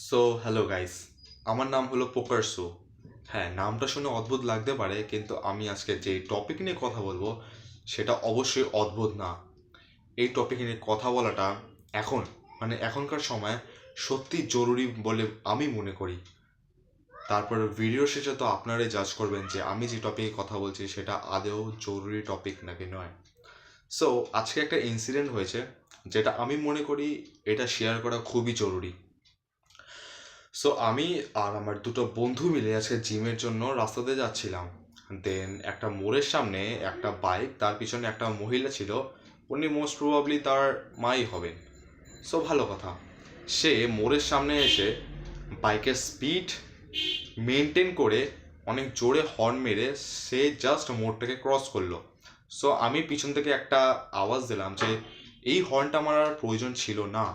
So hello guys, আমার নাম হলো পোকারসু। হ্যাঁ, নামটা শুনে অদ্ভুত লাগতে পারে, কিন্তু আমি আজকে যে টপিক নিয়ে কথা বলবো সেটা অবশ্যই অদ্ভুত না। এই টপিক নিয়ে কথা বলাটা এখন এখনকার সময় সত্যি জরুরি বলে আমি মনে করি। তারপর ভিডিও শেষে তো আপনারাই জাজ করবেন যে আমি যে টপিকে কথা বলছি সেটা আদৌ জরুরি টপিক নাকি নয়। সো আজকে একটা ইনসিডেন্ট হয়েছে যেটা আমি মনে করি এটা শেয়ার করা খুবই জরুরি। সো আমি আর আমার দুটো বন্ধু মিলে আজকে জিমের জন্য রাস্তাতে যাচ্ছিলাম। দেন একটা মোড়ের সামনে একটা বাইক, তার পিছনে একটা মহিলা ছিল। উনি মোস্ট প্রবাবলি তার মাই হবেন। সো ভালো কথা, সে মোড়ের সামনে এসে বাইকের স্পিড মেনটেন করে অনেক জোরে হর্ন মেরে সে জাস্ট মোড়টাকে ক্রস করলো। সো আমি পিছন থেকে একটা আওয়াজ দিলাম যে এই হর্নটা আমার আর প্রয়োজন ছিল না।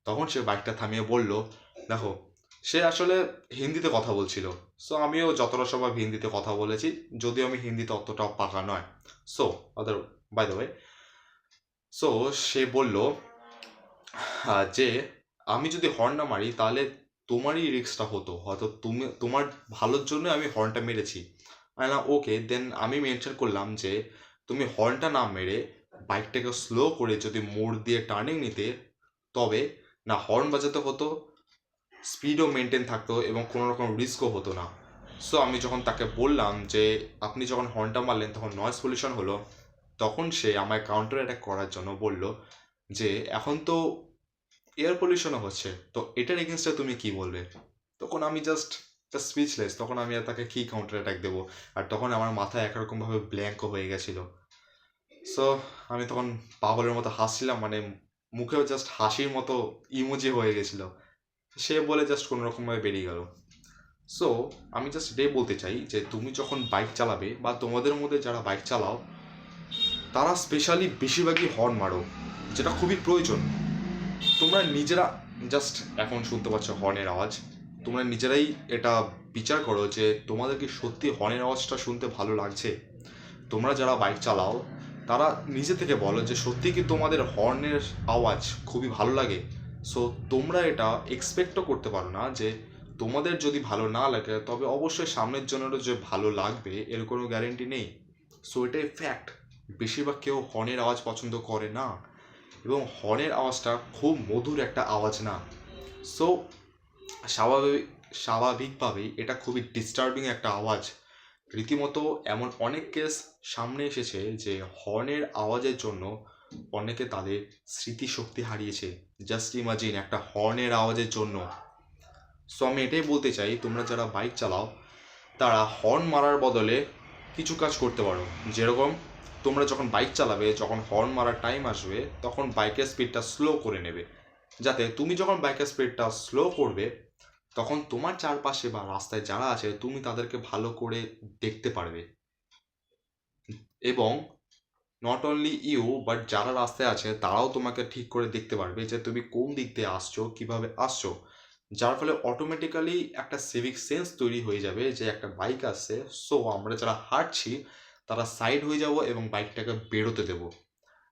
তখন সে বাইকটা থামিয়ে বলল, দেখো, সে আসলে হিন্দিতে কথা বলছিল। সো আমিও যতটা সম্ভব হিন্দিতে কথা বলেছি, যদিও আমি হিন্দিতে অতটাও পাকা নয়। So other by the way, so সে বলল যে আমি যদি হর্ন না মারি তাহলে তোমারই রিস্কটা হতো, হয়তো তোমার ভালোর জন্য আমি হর্নটা মেরেছি। না, ওকে, দেন আমি মেনশন করলাম যে তুমি হর্নটা না মেরে বাইকটাকে স্লো করে যদি মোড় দিয়ে টার্নিং নিতে, তবে না হর্ন বাজাতে হতো, স্পিডও মেনটেন থাকতো এবং কোনো রকম রিস্কও হতো না। সো আমি যখন তাকে বললাম যে আপনি যখন হর্নটা মারলেন তখন নয়েজ পলিউশন হলো, তখন সে আমায় কাউন্টার অ্যাটাক করার জন্য বলল যে এখন তো এয়ার পলিউশনও হচ্ছে, তো এটার এগেনস্টে তুমি কি বলবে? তখন আমি জাস্ট জাস্ট স্পিচলেস। তখন আমি আর তাকে কি কাউন্টার অ্যাটাক দেবো? আর তখন আমার মাথায় একরকমভাবে ব্ল্যাঙ্কও হয়ে গেছিল। সো আমি তখন পাগলের মতো হাসছিলাম, মুখেও জাস্ট হাসির মতো ইমোজি হয়ে গেছিল। সে বলে জাস্ট কোনো রকমভাবে বেরিয়ে গেল। সো আমি জাস্ট এটাই বলতে চাই যে তুমি যখন বাইক চালাবে বা তোমাদের মধ্যে যারা বাইক চালাও, তারা স্পেশালি বেশিরভাগই হর্ন মারো, যেটা খুবই প্রয়োজন। তোমরা নিজেরা জাস্ট এখন শুনতে পাচ্ছ হর্নের আওয়াজ, তোমরা নিজেরাই এটা বিচার করো যে তোমাদের কি সত্যি হর্নের আওয়াজটা শুনতে ভালো লাগছে। তোমরা যারা বাইক চালাও তারা নিজে থেকে বলো যে সত্যি কি তোমাদের হর্নের আওয়াজ খুবই ভালো লাগে। সো তোমরা এটা এক্সপেক্টও করতে পারো না যে তোমাদের যদি ভালো না লাগে তবে অবশ্যই সামনের জনেরও যে ভালো লাগবে এর কোনো গ্যারেন্টি নেই। সো এটাই ফ্যাক্ট, বেশিরভাগ কেউ হর্নের আওয়াজ পছন্দ করে না, এবং হর্নের আওয়াজটা খুব মধুর একটা আওয়াজ না। সো স্বাভাবিক স্বাভাবিকভাবেই এটা খুবই ডিস্টার্বিং একটা আওয়াজ। রীতিমতো এমন অনেক কেস সামনে এসেছে যে হর্নের আওয়াজের জন্য অনেকে তাদের স্মৃতিশক্তি হারিয়েছে। জাস্ট ইমাজিন, একটা হর্নের আওয়াজের জন্য। সো আমি এটাই বলতে চাই, তোমরা যারা বাইক চালাও তারা হর্ন মারার বদলে কিছু কাজ করতে পারো। যেরকম, তোমরা যখন বাইক চালাবে, যখন হর্ন মারার টাইম আসবে তখন বাইকের স্পিডটা স্লো করে নেবে, যাতে তুমি যখন বাইকের স্পিডটা স্লো করবে তখন তোমার চারপাশে বা রাস্তায় যারা আছে তুমি তাদেরকে ভালো করে দেখতে পারবে। এবং নট অনলি ইউ, বাট যারা রাস্তায় আছে তারাও তোমাকে ঠিক করে দেখতে পারবে যে তুমি কোন দিক দিয়ে আসছো, কিভাবে আসছো। যার ফলে অটোমেটিক্যালি একটা সিভিক সেন্স তৈরি হয়ে যাবে যে একটা বাইক আসছে, সো আমরা যারা হাঁটছি তারা সাইড হয়ে যাব এবং বাইকটাকে বেরোতে দেবো।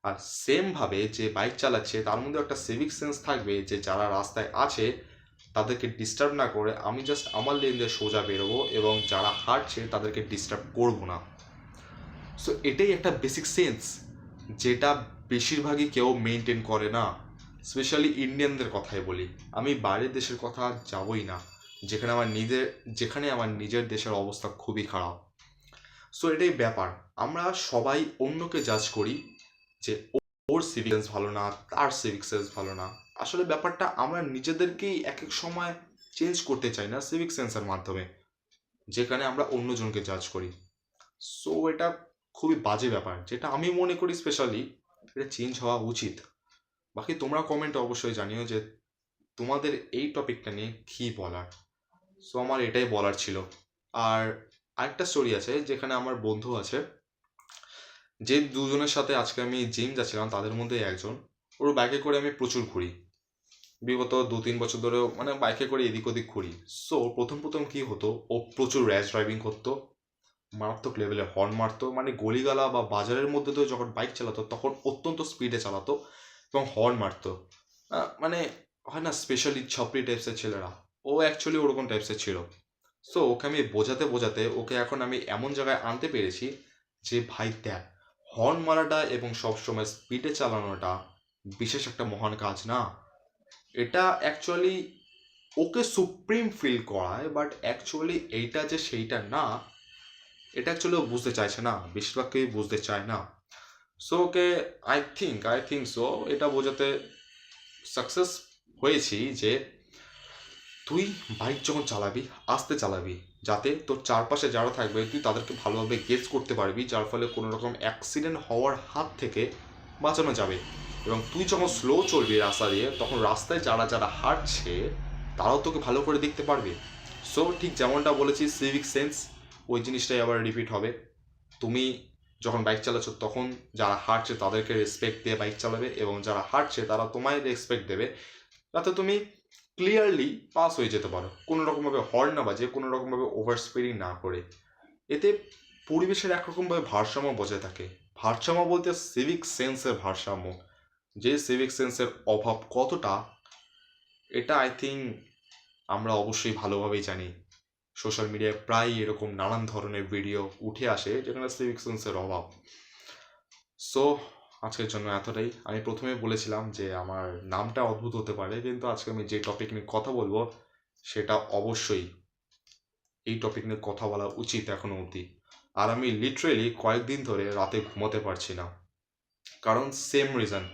আর সেমভাবে যে বাইক চালাচ্ছে তার মধ্যে একটা সিভিক সেন্স থাকবে যে যারা রাস্তায় আছে তাদেরকে ডিস্টার্ব না করে আমি জাস্ট আমার লেন দিয়ে সোজা বেরোবো এবং যারা হাঁটছে তাদেরকে ডিস্টার্ব করবো না। সো এটাই একটা বেসিক সেন্স যেটা বেশিরভাগই কেউ মেনটেন করে না। স্পেশালি ইন্ডিয়ানদের কথাই বলি, আমি বাইরের দেশের কথা যাবই না, যেখানে আমার নিজের দেশের অবস্থা খুবই খারাপ। সো এটাই ব্যাপার, আমরা সবাই অন্যকে জাজ করি যে ওর সিভিক সেন্স ভালো না, তার সিভিক সেন্স ভালো না। আসলে ব্যাপারটা আমরা নিজেদেরকেই এক এক সময় চেঞ্জ করতে চাই না সিভিক সেন্সের মাধ্যমে, যেখানে আমরা অন্যজনকে জাজ করি। সো এটা খুবই বাজে ব্যাপার, যেটা আমি মনে করি স্পেশালি এটা চেঞ্জ হওয়া উচিত। বাকি তোমরা কমেন্টে অবশ্যই জানিও যে তোমাদের এই টপিকটা নিয়ে কী বলার। সো আমার এটাই বলার ছিল। আর আরেকটা স্টোরি আছে, যেখানে আমার বন্ধু আছে, যে দুজনের সাথে আজকে আমি জিম যাচ্ছিলাম তাদের মধ্যে একজন, ওর বাইকে করে আমি প্রচুর ঘুরি। বিগত 2-3 বছর ধরেও বাইকে করে এদিক ওদিক ঘুরি। সো প্রথম প্রথম কি হতো, ও প্রচুর র্যাশ ড্রাইভিং করতো, মারাত্মক লেভেলে হর্ন মারতো, গলিগালা বা বাজারের মধ্যে তো যখন বাইক চালাতো তখন অত্যন্ত স্পিডে চালাতো এবং হর্ন মারতো। মানে হয় না, স্পেশালি ছাপড়ি টাইপসের ছেলেরা, ও অ্যাকচুয়ালি ওরকম টাইপসের ছিল। সো ওকে আমি বোঝাতে বোঝাতে ওকে এখন আমি এমন জায়গায় আনতে পেরেছি যে ভাই দেখ, হর্ন মারাটা এবং সবসময় স্পিডে চালানোটা বিশেষ একটা মহান কাজ না। এটা অ্যাকচুয়ালি ওকে সুপ্রিম ফিল করায়, বাট অ্যাকচুয়ালি এইটা যে সেইটা না, এটা অ্যাকচুয়ালি ও বুঝতে চাইছে না, বেশিরভাগ কেউ বুঝতে চায় না। So okay I think so এটা বোঝাতে সাকসেস হয়েছি যে তুই বাইক যখন চালাবি আস্তে চালাবি, যাতে তোর চারপাশে যারা থাকবে তুই তাদেরকে ভালোভাবে গেজ করতে পারবি, যার ফলে কোনো রকম অ্যাক্সিডেন্ট হওয়ার হাত থেকে বাঁচানো যাবে। এবং তুই যখন স্লো চলবি রাস্তা দিয়ে, তখন রাস্তায় যারা যারা হাঁটছে তারাও তোকে ভালো করে দেখতে পারবে। সো ঠিক যেমনটা বলেছি সিভিক সেন্স, ওই জিনিসটাই আবার রিপিট হবে। তুমি যখন বাইক চালাচ্ছ তখন যারা হাঁটছে তাদেরকে রেসপেক্ট দিয়ে বাইক চালাবে, এবং যারা হাঁটছে তারা তোমায় রেসপেক্ট দেবে, যাতে তুমি ক্লিয়ারলি পাস হয়ে যেতে পারো, কোনো রকমভাবে হর্ন না বাজে, কোনো রকমভাবে ওভার স্পিডিং না করে। এতে পরিবেশের একরকমভাবে ভারসাম্য বজায় থাকে। ভারসাম্য বলতে সিভিক সেন্সের ভারসাম্য, যে সিভিক সেন্সের অভাব কতটা, এটা আই থিঙ্ক আমরা অবশ্যই ভালোভাবেই জানি। সোশ্যাল মিডিয়ায় প্রায় এরকম নানান ধরনের ভিডিও উঠে আসে যেখানে সিভিক সেন্সের অভাব। সো আজকের জন্য এতটাই। আমি প্রথমে বলেছিলাম যে আমার নামটা অদ্ভুত হতে পারে, কিন্তু আজকে আমি যে টপিক নিয়ে কথা বলবো সেটা অবশ্যই এই টপিক নিয়ে কথা বলা উচিত এখনো অবধি। আর আমি লিটারেলি কয়েকদিন ধরে রাতে ঘুমোতে পারছি না, কারণ সেম রিজন,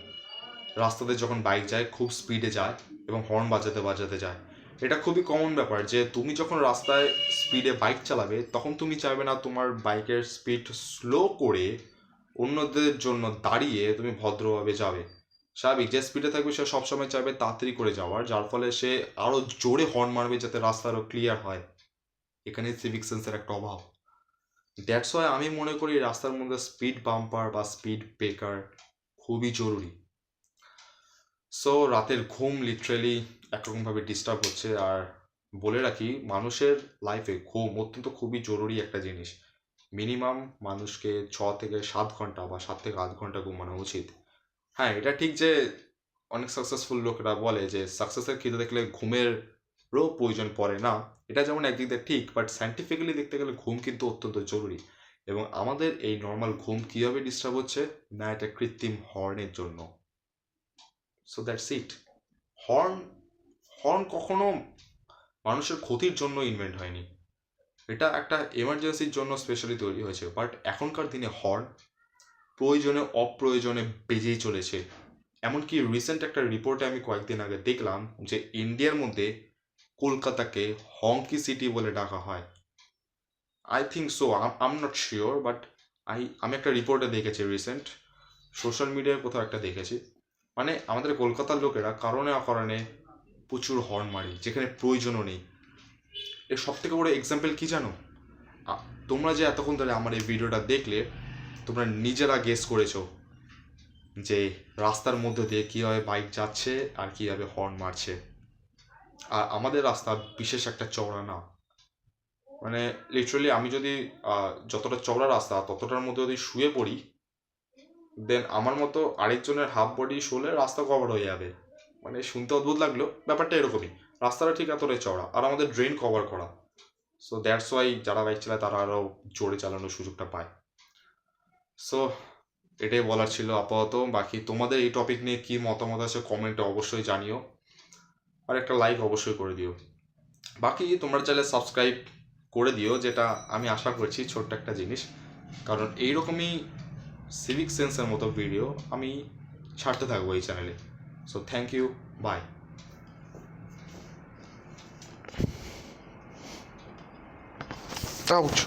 রাস্তাতে যখন বাইক যায় খুব স্পিডে যায় এবং হর্ন বাজাতে বাজাতে যায়। এটা খুবই কমন ব্যাপার যে তুমি যখন রাস্তায় স্পিডে বাইক চালাবে তখন তুমি চাইবে না তোমার বাইকের স্পিড স্লো করে অন্যদের জন্য দাঁড়িয়ে তুমি ভদ্রভাবে যাবে। স্বাভাবিক, যে স্পিডে থাকবে সে সবসময় চাইবে তাড়াতাড়ি করে যাওয়ার, যার ফলে সে আরও জোরে হর্ন মারবে যাতে রাস্তা আরও ক্লিয়ার হয়। এখানে সিভিক সেন্সের একটা অভাব। দ্যাটস ওয়াই আমি মনে করি রাস্তার মধ্যে স্পিড বাম্পার বা স্পিড ব্রেকার খুবই জরুরি। সো রাতের ঘুম লিটারেলি একরকমভাবে ডিস্টার্ব হচ্ছে। আর বলে রাখি, মানুষের লাইফে ঘুম অত্যন্ত খুবই জরুরি একটা জিনিস। মিনিমাম মানুষকে 6 থেকে 7 ঘন্টা বা 7 থেকে 8 ঘন্টা ঘুমানো উচিত। হ্যাঁ, এটা ঠিক যে অনেক সাকসেসফুল লোকেরা বলে যে সাকসেসের খিদে দেখলে ঘুমেরও প্রয়োজন পড়ে না। এটা যেমন একদিক দিয়ে ঠিক, বাট সায়েন্টিফিক্যালি দেখতে গেলে ঘুম কিন্তু অত্যন্ত জরুরি। এবং আমাদের এই নর্মাল ঘুম কীভাবে ডিস্টার্ব হচ্ছে না, এটা কৃত্রিম হর্নের জন্য। So that's it. Horn horn কখনো মানুষের ক্ষতির জন্য ইনভেন্ট হয়নি, এটা একটা এমার্জেন্সির জন্য স্পেশালি তৈরি হয়েছে। বাট এখনকার দিনে হর্ন প্রয়োজনে অপ্রয়োজনে বেজেই চলেছে। এমনকি রিসেন্ট একটা রিপোর্টে আমি কয়েকদিন আগে দেখলাম যে ইন্ডিয়ার মধ্যে কলকাতাকে হংকি সিটি বলে ডাকা হয়। I think so, I'm not sure, but আমি একটা রিপোর্টে দেখেছি রিসেন্ট, সোশ্যাল মিডিয়ায় কোথাও একটা দেখেছি। মানে আমাদের কলকাতার লোকেরা কারণে অকারণে প্রচুর হর্ন মারি যেখানে প্রয়োজনও নেই। এর সব থেকে বড় এক্সাম্পল কি জানো? তোমরা যে এতক্ষণ ধরে আমার এই ভিডিওটা দেখলে, তোমরা নিজেরা গেস করেছো যে রাস্তার মধ্যে দিয়ে কীভাবে বাইক যাচ্ছে আর কীভাবে হর্ন মারছে। আর আমাদের রাস্তা বিশেষ একটা চওড়া না। মানে লিটারালি আমি যদি যতটা চওড়া রাস্তা ততটার মধ্যে যদি শুয়ে পড়ি, দেন আমার মতো আরেকজনের হাফ বডি শুলে রাস্তা কভার হয়ে যাবে। মানে শুনতে অদ্ভুত লাগলো, ব্যাপারটা এরকমই। রাস্তাটা ঠিক এতটাই চওড়া আর আমাদের ড্রেন কভার করা। সো দ্যাটস ওয়াই যারা বাইক চালায় তারা আরও জোরে চালানোর সুযোগটা পায়। সো এটাই বলার ছিল আপাতত। বাকি তোমাদের এই টপিক নিয়ে কী মতামত আছে কমেন্টে অবশ্যই জানিও, আর একটা লাইক অবশ্যই করে দিও। বাকি তোমরা চাইলে সাবস্ক্রাইব করে দিও, যেটা আমি আশা করছি ছোট্ট একটা জিনিস, কারণ এইরকমই সিভিক সেন্সের মতো ভিডিও আমি ছাড়তে থাকবো এই চ্যানেলে। So thank you, bye. Ouch.